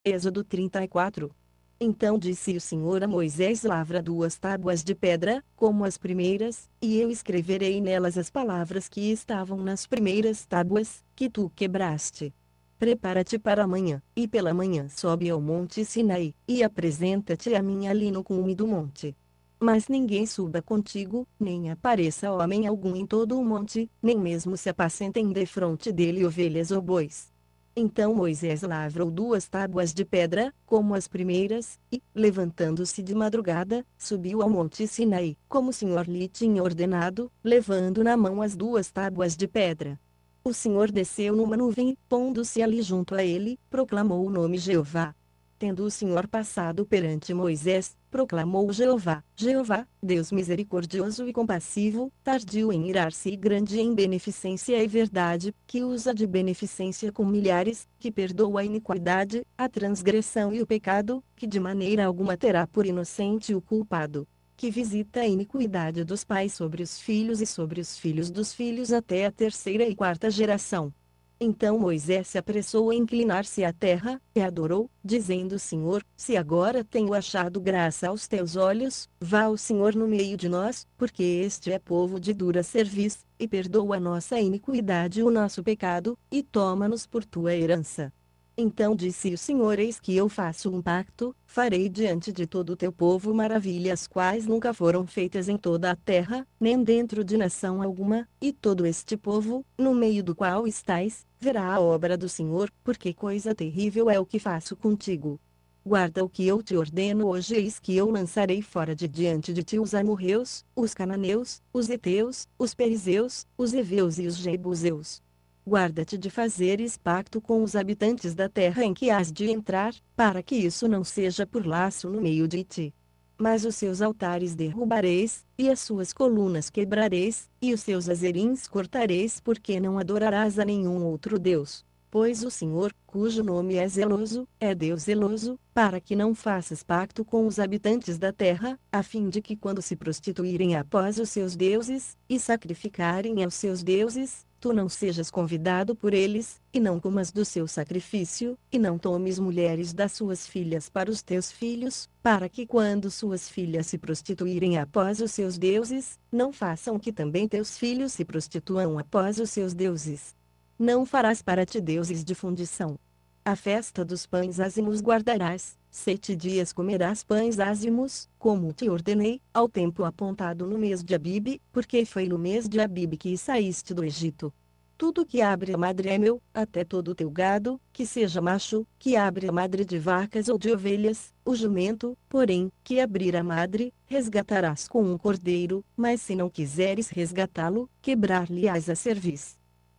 Êxodo 34. Então disse o Senhor a Moisés: lavra 2 tábuas de pedra, como as primeiras, e eu escreverei nelas as palavras que estavam nas primeiras tábuas, que tu quebraste. Prepara-te para amanhã, e pela manhã sobe ao monte Sinai, e apresenta-te a mim ali no cume do monte. Mas ninguém suba contigo, nem apareça homem algum em todo o monte, nem mesmo se apacentem defronte dele ovelhas ou bois. Então Moisés lavrou 2 tábuas de pedra, como as primeiras, e, levantando-se de madrugada, subiu ao monte Sinai, como o Senhor lhe tinha ordenado, levando na mão as 2 tábuas de pedra. O Senhor desceu numa nuvem e, pondo-se ali junto a ele, proclamou o nome Jeová. Tendo o Senhor passado perante Moisés, proclamou Jeová: Jeová, Deus misericordioso e compassivo, tardio em irar-se e grande em beneficência e verdade, que usa de beneficência com milhares, que perdoa a iniquidade, a transgressão e o pecado, que de maneira alguma terá por inocente o culpado, que visita a iniquidade dos pais sobre os filhos e sobre os filhos dos filhos até a 3ª e 4ª geração. Então Moisés se apressou a inclinar-se à terra, e adorou, dizendo: Senhor, se agora tenho achado graça aos teus olhos, vá o Senhor no meio de nós, porque este é povo de dura cerviz, e perdoa a nossa iniquidade e o nosso pecado, e toma-nos por tua herança. Então disse o Senhor: eis que eu faço um pacto, farei diante de todo o teu povo maravilhas quais nunca foram feitas em toda a terra, nem dentro de nação alguma, e todo este povo, no meio do qual estais, verá a obra do Senhor, porque coisa terrível é o que faço contigo. Guarda o que eu te ordeno hoje, eis que eu lançarei fora de diante de ti os amorreus, os cananeus, os heteus, os perizeus, os heveus e os jebuseus. Guarda-te de fazeres pacto com os habitantes da terra em que has de entrar, para que isso não seja por laço no meio de ti. Mas os seus altares derrubareis, e as suas colunas quebrareis, e os seus azerins cortareis, porque não adorarás a nenhum outro Deus. Pois o Senhor, cujo nome é zeloso, é Deus zeloso, para que não faças pacto com os habitantes da terra, a fim de que quando se prostituírem após os seus deuses, e sacrificarem aos seus deuses, tu não sejas convidado por eles, e não comas do seu sacrifício, e não tomes mulheres das suas filhas para os teus filhos, para que quando suas filhas se prostituírem após os seus deuses, não façam que também teus filhos se prostituam após os seus deuses. Não farás para ti deuses de fundição. A festa dos pães ázimos guardarás, 7 dias comerás pães ázimos, como te ordenei, ao tempo apontado no mês de Abibe, porque foi no mês de Abibe que saíste do Egito. Tudo que abre a madre é meu, até todo o teu gado, que seja macho, que abre a madre de vacas ou de ovelhas, o jumento, porém, que abrir a madre, resgatarás com um cordeiro, mas se não quiseres resgatá-lo, quebrar-lhe-ás a cerviz.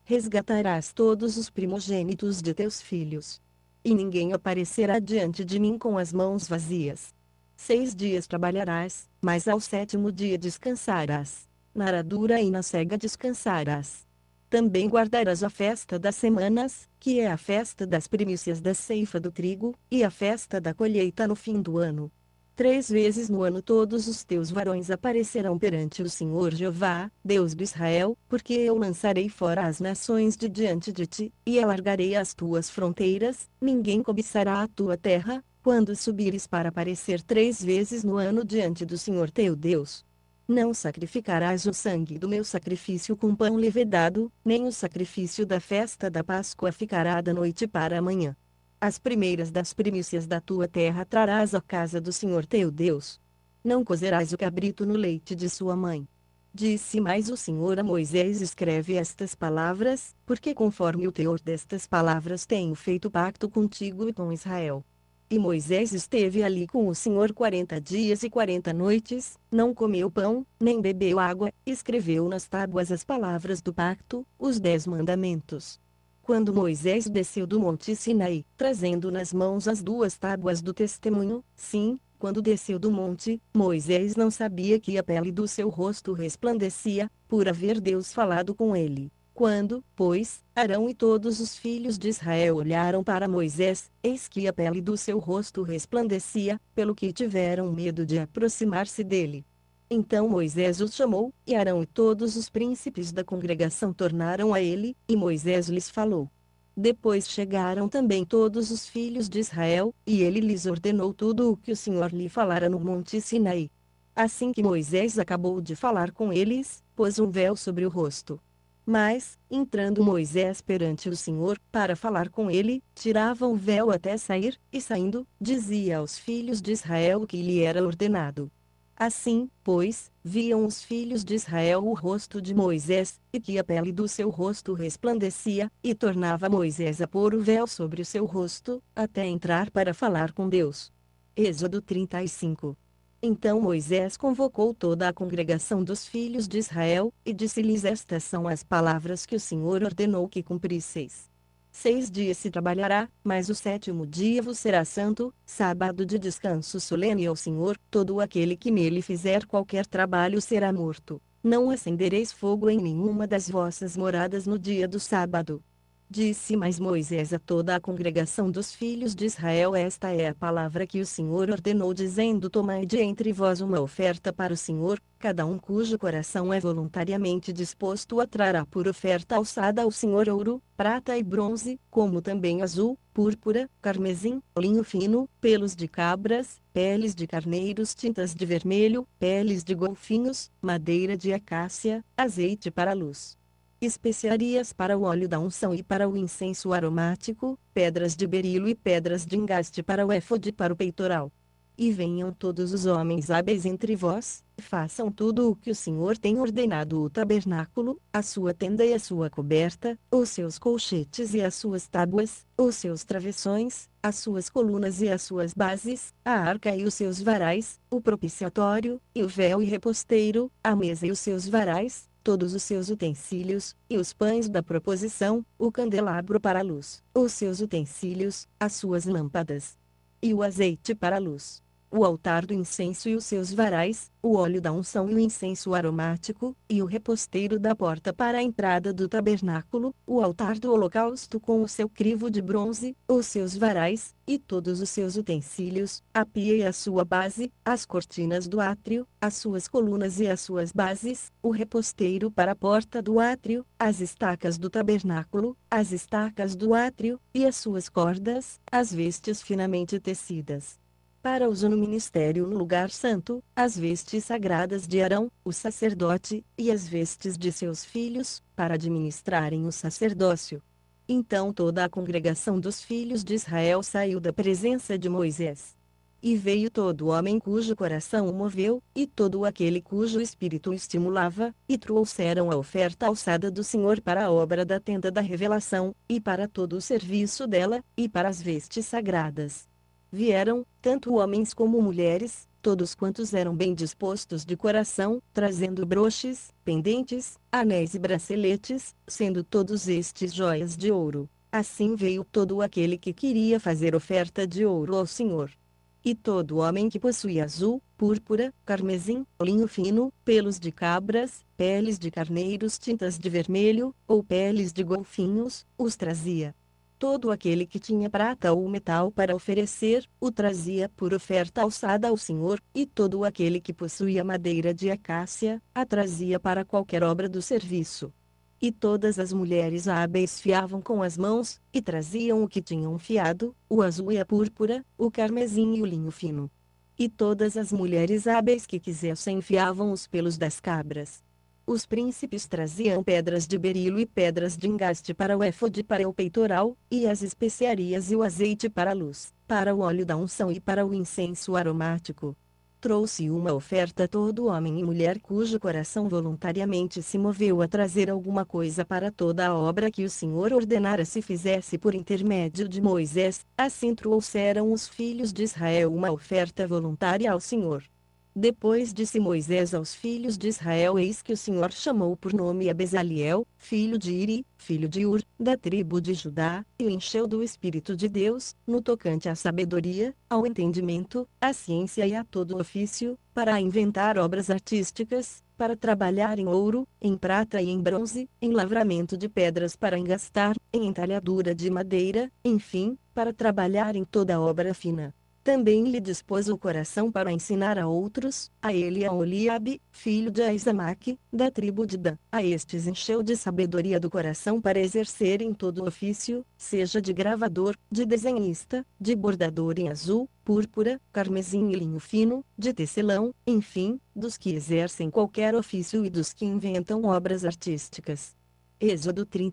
Resgatarás todos os primogênitos de teus filhos. E ninguém aparecerá diante de mim com as mãos vazias. 6 dias trabalharás, mas ao 7º dia descansarás. Na aradura e na cega descansarás. Também guardarás a festa das semanas, que é a festa das primícias da ceifa do trigo, e a festa da colheita no fim do ano. 3 vezes no ano todos os teus varões aparecerão perante o Senhor Jeová, Deus de Israel, porque eu lançarei fora as nações de diante de ti, e alargarei as tuas fronteiras, ninguém cobiçará a tua terra, quando subires para aparecer 3 vezes no ano diante do Senhor teu Deus. Não sacrificarás o sangue do meu sacrifício com pão levedado, nem o sacrifício da festa da Páscoa ficará da noite para a manhã. As primeiras das primícias da tua terra trarás à casa do Senhor teu Deus. Não cozerás o cabrito no leite de sua mãe. Disse mais o Senhor a Moisés: escreve estas palavras, porque conforme o teor destas palavras tenho feito pacto contigo e com Israel. E Moisés esteve ali com o Senhor 40 dias e 40 noites, não comeu pão, nem bebeu água, escreveu nas tábuas as palavras do pacto, os 10 mandamentos. Quando Moisés desceu do monte Sinai, trazendo nas mãos as 2 tábuas do testemunho, sim, quando desceu do monte, Moisés não sabia que a pele do seu rosto resplandecia, por haver Deus falado com ele. Quando, pois, Arão e todos os filhos de Israel olharam para Moisés, eis que a pele do seu rosto resplandecia, pelo que tiveram medo de aproximar-se dele. Então Moisés os chamou, e Arão e todos os príncipes da congregação tornaram a ele, e Moisés lhes falou. Depois chegaram também todos os filhos de Israel, e ele lhes ordenou tudo o que o Senhor lhe falara no monte Sinaí. Assim que Moisés acabou de falar com eles, pôs um véu sobre o rosto. Mas, entrando Moisés perante o Senhor, para falar com ele, tirava o véu até sair, e saindo, dizia aos filhos de Israel o que lhe era ordenado. Assim, pois, viam os filhos de Israel o rosto de Moisés, e que a pele do seu rosto resplandecia, e tornava Moisés a pôr o véu sobre o seu rosto, até entrar para falar com Deus. Êxodo 35. Então Moisés convocou toda a congregação dos filhos de Israel, e disse-lhes: Estas são as palavras que o Senhor ordenou que cumprisseis. 6 dias se trabalhará, mas o 7º dia vos será santo, sábado de descanso solene ao Senhor. Todo aquele que nele fizer qualquer trabalho será morto. Não acendereis fogo em nenhuma das vossas moradas no dia do sábado. Disse mais Moisés a toda a congregação dos filhos de Israel: Esta é a palavra que o Senhor ordenou, dizendo: Tomai de entre vós uma oferta para o Senhor, cada um cujo coração é voluntariamente disposto a trará por oferta alçada ao Senhor ouro, prata e bronze, como também azul, púrpura, carmesim, linho fino, pelos de cabras, peles de carneiros, tintas de vermelho, peles de golfinhos, madeira de acácia, azeite para a luz, especiarias para o óleo da unção e para o incenso aromático, pedras de berilo e pedras de engaste para o éfode e para o peitoral. E venham todos os homens hábeis entre vós, façam tudo o que o Senhor tem ordenado: o tabernáculo, a sua tenda e a sua coberta, os seus colchetes e as suas tábuas, os seus travessões, as suas colunas e as suas bases, a arca e os seus varais, o propiciatório, e o véu e reposteiro, a mesa e os seus varais, todos os seus utensílios, e os pães da proposição, o candelabro para a luz, os seus utensílios, as suas lâmpadas, e o azeite para a luz, o altar do incenso e os seus varais, o óleo da unção e o incenso aromático, e o reposteiro da porta para a entrada do tabernáculo, o altar do holocausto com o seu crivo de bronze, os seus varais, e todos os seus utensílios, a pia e a sua base, as cortinas do átrio, as suas colunas e as suas bases, o reposteiro para a porta do átrio, as estacas do tabernáculo, as estacas do átrio, e as suas cordas, as vestes finamente tecidas para uso no ministério no lugar santo, as vestes sagradas de Arão, o sacerdote, e as vestes de seus filhos, para administrarem o sacerdócio. Então toda a congregação dos filhos de Israel saiu da presença de Moisés. E veio todo homem cujo coração o moveu, e todo aquele cujo espírito o estimulava, e trouxeram a oferta alçada do Senhor para a obra da tenda da revelação, e para todo o serviço dela, e para as vestes sagradas. Vieram, tanto homens como mulheres, todos quantos eram bem dispostos de coração, trazendo broches, pendentes, anéis e braceletes, sendo todos estes joias de ouro. Assim veio todo aquele que queria fazer oferta de ouro ao Senhor. E todo homem que possuía azul, púrpura, carmesim, linho fino, pelos de cabras, peles de carneiros, tintas de vermelho, ou peles de golfinhos, os trazia. Todo aquele que tinha prata ou metal para oferecer, o trazia por oferta alçada ao Senhor, e todo aquele que possuía madeira de acácia, a trazia para qualquer obra do serviço. E todas as mulheres hábeis fiavam com as mãos, e traziam o que tinham fiado, o azul e a púrpura, o carmesim e o linho fino. E todas as mulheres hábeis que quisessem fiavam os pelos das cabras. Os príncipes traziam pedras de berilo e pedras de engaste para o éfode e para o peitoral, e as especiarias e o azeite para a luz, para o óleo da unção e para o incenso aromático. Trouxe uma oferta todo homem e mulher cujo coração voluntariamente se moveu a trazer alguma coisa para toda a obra que o Senhor ordenara se fizesse por intermédio de Moisés. Assim trouxeram os filhos de Israel uma oferta voluntária ao Senhor. Depois disse Moisés aos filhos de Israel: Eis que o Senhor chamou por nome a Bezaliel, filho de Iri, filho de Ur, da tribo de Judá, e o encheu do Espírito de Deus, no tocante à sabedoria, ao entendimento, à ciência e a todo ofício, para inventar obras artísticas, para trabalhar em ouro, em prata e em bronze, em lavramento de pedras para engastar, em entalhadura de madeira, enfim, para trabalhar em toda obra fina. Também lhe dispôs o coração para ensinar a outros, a ele e a Oliabe, filho de Aizamaque, da tribo de Dan. A estes encheu de sabedoria do coração para exercerem todo o ofício, seja de gravador, de desenhista, de bordador em azul, púrpura, carmesim e linho fino, de tecelão, enfim, dos que exercem qualquer ofício e dos que inventam obras artísticas. Êxodo 30.